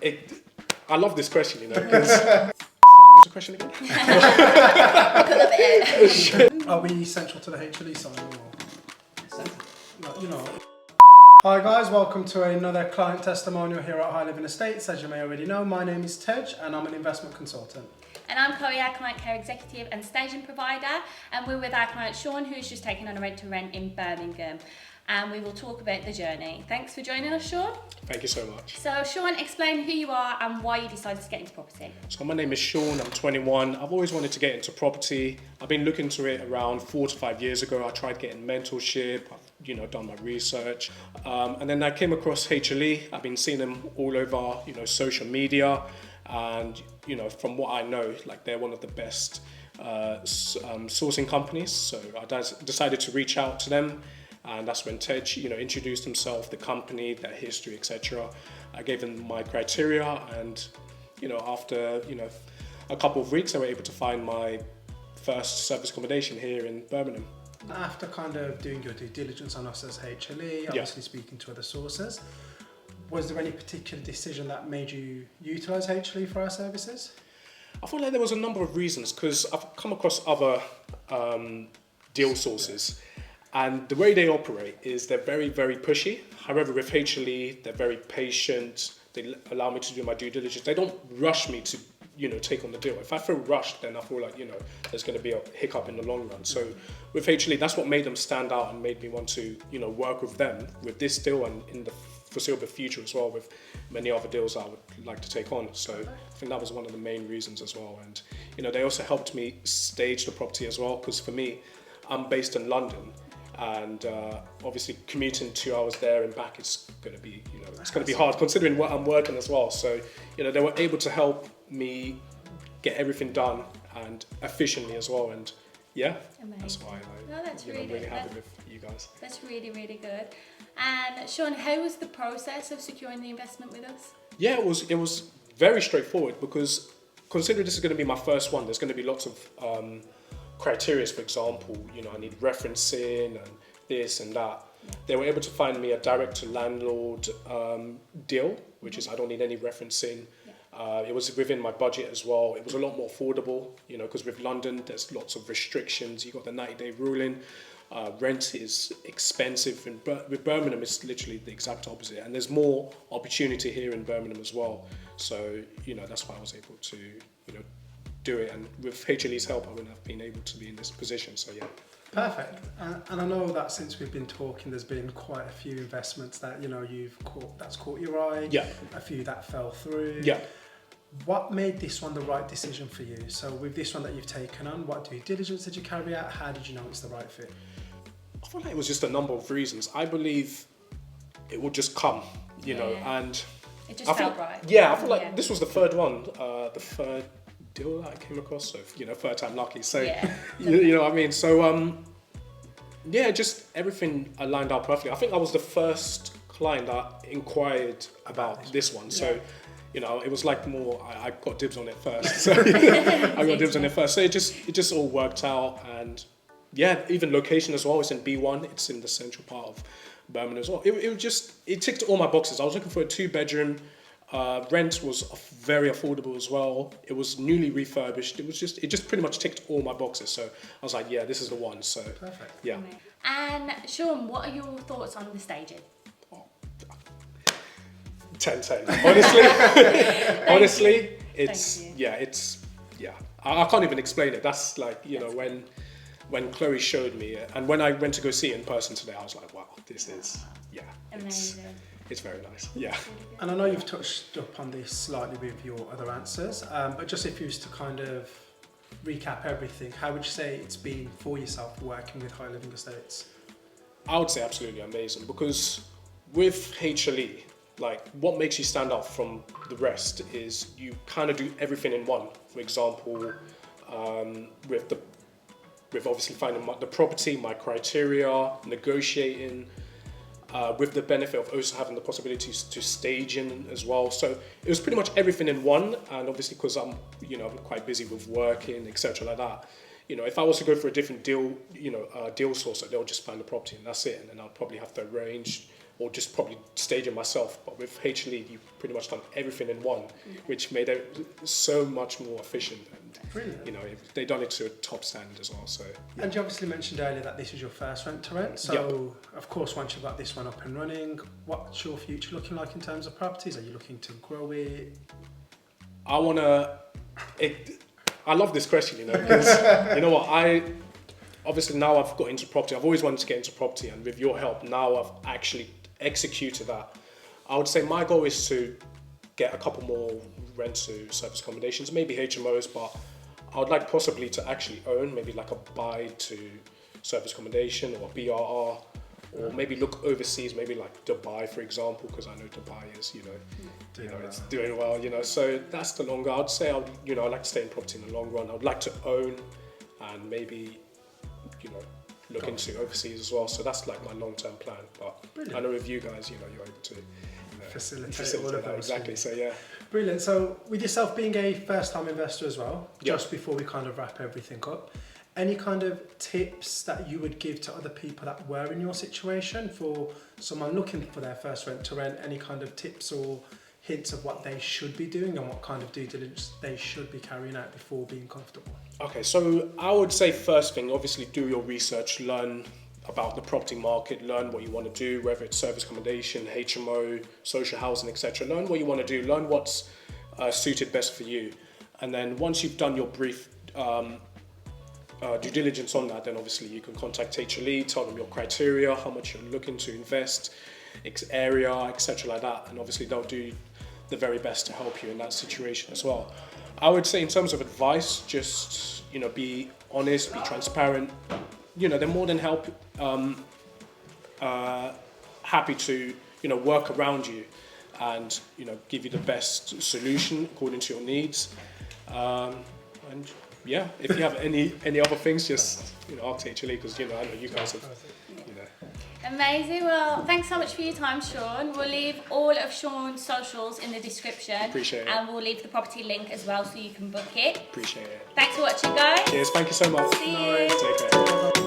I love this question, you know, because... what was the question again? Are we central to the HLE sign or? Like, you know. Hi guys, welcome to another client testimonial here at High Living Estates. As you may already know, my name is Tej and I'm an investment consultant. And I'm Chloe, our client care executive and staging provider, and we're with our client Sean, who's just taken on a rent-to-rent in Birmingham. And we will talk about the journey. Thanks for joining us, Sean. Thank you so much. So Sean, explain who you are and why you decided to get into property. So my name is Sean, I'm 21. I've always wanted to get into property. I've been looking into it around 4 to 5 years ago. I tried getting mentorship, I've done my research. And then I came across HLE. I've been seeing them all over, social media. And, from what I know, like they're one of the best sourcing companies. So I decided to reach out to them. And that's when Tej, introduced himself, the company, their history, etc. I gave him my criteria, and after a couple of weeks, I was able to find my first service accommodation here in Birmingham. After kind of doing your due diligence on us as HLE, obviously speaking to other sources, was there any particular decision that made you utilise HLE for our services? I feel like there was a number of reasons, because I've come across other deal sources. And the way they operate is they're very, very pushy. However, with HLE, they're very patient. They allow me to do my due diligence. They don't rush me to, take on the deal. If I feel rushed, then I feel like, there's going to be a hiccup in the long run. So with HLE, that's what made them stand out and made me want to, work with them with this deal and in the foreseeable future as well, with many other deals I would like to take on. So I think that was one of the main reasons as well. And, they also helped me stage the property as well, because for me, I'm based in London. And obviously commuting 2 hours there and back is going to be, it's going to be hard considering what I'm working as well. So, they were able to help me get everything done and efficiently as well. And yeah, amazing. That's why I'm really happy with you guys. That's really, really good. And Sean, how was the process of securing the investment with us? Yeah, it was very straightforward, because considering this is going to be my first one, there's going to be lots of criteria. For example, I need referencing and this and that. Yeah. They were able to find me a direct to landlord deal, which is I don't need any referencing. Yeah. It was within my budget as well. It was a lot more affordable, because with London there's lots of restrictions. You got the 90-day ruling. Rent is expensive, and with Birmingham it's literally the exact opposite. And there's more opportunity here in Birmingham as well. So that's why I was able to do it, and with HLE's help I wouldn't have been able to be in this position. So yeah. Perfect. And I know that since we've been talking, there's been quite a few investments that that's caught your eye. Yeah. A few that fell through. Yeah. What made this one the right decision for you? So with this one that you've taken on, what due diligence did you carry out? How did you know it's the right fit? I feel like it was just a number of reasons. I believe it would just come, and it just felt right. Yeah, I feel like this was the third one, the third deal that I came across. So third time lucky. So you know what I mean. So just everything lined up perfectly. I think I was the first client that inquired about this one. So it was like more I got dibs on it first. So I got dibs on it first. So it just all worked out. And yeah, even location as well. It's in B1. It's in the central part of Birmingham as well. It ticked all my boxes. I was looking for a 2-bedroom. Rent was very affordable as well. It was newly refurbished. It just pretty much ticked all my boxes. So I was like, yeah, this is the one. So perfect. Yeah. And Sean, what are your thoughts on the staging? 10/10. Honestly, I can't even explain it. That's like when Chloe showed me it, and when I went to go see it in person today, I was like, wow, this is amazing. It's very nice. Yeah. And I know you've touched up on this slightly with your other answers, but just if you was to kind of recap everything, how would you say it's been for yourself working with High Living Estates? I would say absolutely amazing, because with HLE, like what makes you stand out from the rest is you kind of do everything in one. For example, with obviously finding the property, my criteria, negotiating, with the benefit of also having the possibilities to stage in as well. So it was pretty much everything in one. And obviously because I'm quite busy with working, etc. like that, if I was to go for a different deal, deal source, they'll just find the property and that's it. And then I'll probably have to arrange or just probably stage it myself. But with HLE, you've pretty much done everything in one, which made it so much more efficient. And Brilliant. you know, they've done it to a top standard as well. So yeah. And you obviously mentioned earlier that this is your first rent to rent. So of course, once you've got this one up and running, what's your future looking like in terms of properties? Are you looking to grow it? I love this question, you know, because you know what, obviously now I've got into property. I've always wanted to get into property, and with your help, now I've actually executed that. I would say my goal is to get a couple more rent to service accommodations, maybe HMOs, but I would like possibly to actually own, maybe like a buy to service accommodation or a BRR, or maybe look overseas, maybe like Dubai, for example, because I know Dubai is, it's doing well, you know. So that's the longer. I'd say I'd like to stay in property in the long run. I'd like to own and maybe, look into overseas as well. So that's like my long-term plan. But brilliant. I know with you guys, you're able to facilitate all of that. those. Exactly. So yeah. Brilliant. So with yourself being a first-time investor as well, Yep. just before we kind of wrap everything up, any kind of tips that you would give to other people that were in your situation for someone looking for their first rent to rent? Any kind of tips or hints of what they should be doing and what kind of due diligence they should be carrying out before being comfortable? Okay, so I would say first thing, obviously do your research, learn about the property market, learn what you want to do, whether it's service accommodation, HMO, social housing, etc. Learn what you want to do, learn what's suited best for you. And then once you've done your brief due diligence on that, then obviously you can contact HLE, tell them your criteria, how much you're looking to invest, area, etc. like that. And obviously they'll do the very best to help you in that situation as well. I would say in terms of advice, just, be honest, be transparent. They're more than happy to, work around you and, give you the best solution according to your needs. And yeah, if you have any other things, just, ask HLE, because, I know you guys have, Amazing. Well, thanks so much for your time, Sean. We'll leave all of Sean's socials in the description. Appreciate it. And we'll leave the property link as well so you can book it. Appreciate it. Thanks for watching, guys. Cheers. Thank you so much. See you. Take care.